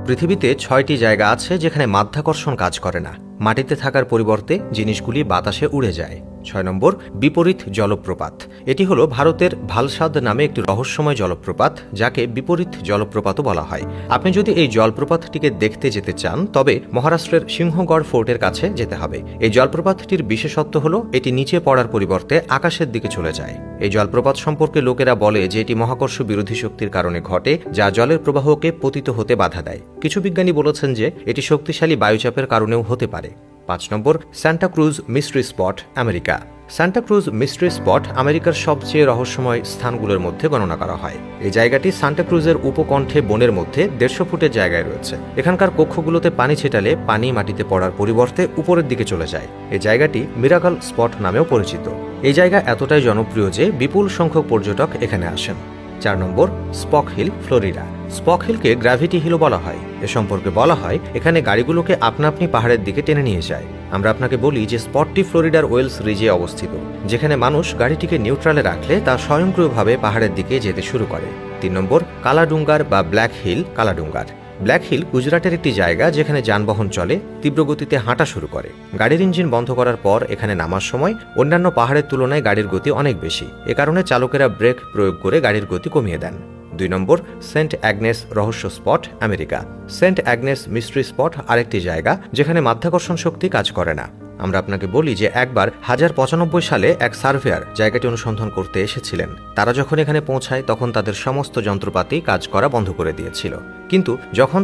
পৃথিবীতে ৬টি জায়গা আছে যেখানে মাধ্যাকর্ষণ কাজ করে না, মাটিতে থাকার পরিবর্তে জিনিসগুলি বাতাসে উড়ে যায়। ৬ নম্বর, বিপরীত জলপ্রপাত। এটি হলো ভারতের ভালসাদ নামে একটি রহস্যময় জলপ্রপাত, যাকে বিপরীত জলপ্রপাতও বলা হয়। আপনি যদি এই জলপ্রপাতটিকে দেখতে যেতে চান তবে মহারাষ্ট্রের সিংহগড় ফোর্টের কাছে যেতে হবে। এই জলপ্রপাতটির বিশেষত্ব হলো এটি নিচে পড়ার পরিবর্তে আকাশের দিকে চলে যায়। এই জলপ্রপাত সম্পর্কে লোকেরা বলে যে এটি মহাকর্ষ বিরোধী শক্তির কারণে ঘটে, যা জলের প্রবাহকে পতিত হতে বাধা দেয়। কিছু বিজ্ঞানী বলেছেন যে এটি শক্তিশালী বায়ুচাপের কারণেও হতে পারে। ৫ number, Santa Cruz mystery spot, America. Santa Cruz mystery spot আমেরিকার সবচেয়ে রহস্যময় স্থানগুলোর মধ্যে গণনা করা হয়। এই জায়গাটি সান্টা ক্রুজের উপকণ্ঠে বনের মধ্যে ১৫০ ফুটের জায়গায় রয়েছে। এখানকার কক্ষগুলোতে পানি ছেটালে পানি মাটিতে পড়ার পরিবর্তে উপরের দিকে চলে যায়। এই জায়গাটি মিরাকল স্পট নামেও পরিচিত। এই জায়গা এতটাই জনপ্রিয় যে বিপুল সংখ্যক পর্যটক এখানে আসেন। ৪ number, Spook Hill, Florida. Spook হিলকে গ্র্যাভিটি হিলও বলা হয়। এ সম্পর্কে বলা হয় এখানে গাড়িগুলোকে আপনা আপনি পাহাড়ের দিকে টেনে নিয়ে যায়। আমরা আপনাকে বলি যে স্পটটি ফ্লোরিডার ওয়েলস রিজে অবস্থিত, যেখানে মানুষ গাড়িটিকে নিউট্রালে রাখলে তা স্বয়ংক্রিয়ভাবে পাহাড়ের দিকে যেতে শুরু করে। ৩ নম্বর, কালাডুঙ্গার বা ব্ল্যাক হিল, কালাডুঙ্গার। ব্ল্যাক হিল গুজরাটের একটি জায়গা যেখানে যানবাহন চলে, তীব্র গতিতে হাঁটা শুরু করে। গাড়ির ইঞ্জিন বন্ধ করার পর এখানে নামার সময় অন্যান্য পাহাড়ের তুলনায় গাড়ির গতি অনেক বেশি। এ কারণে চালকেরা ব্রেক প্রয়োগ করে গাড়ির গতি কমিয়ে দেন। ২ নম্বর, সেন্ট অ্যাগনেস রহস্য spot, America. Saint Agnes mystery spot আরেকটি জায়গা যেখানে মাধ্যাকর্ষণ শক্তি কাজ করে না। আমরা আপনাকে বলি যে একবার ১৯৯৫ সালে এক সার্ভেয়ার জায়গাটি অনুসন্ধান করতে এসেছিলেন। তারা যখন এখানে পৌঁছায় তখন তাদের সমস্ত যন্ত্রপাতি কাজ করা বন্ধ করে দিয়েছিল। কিন্তু যখন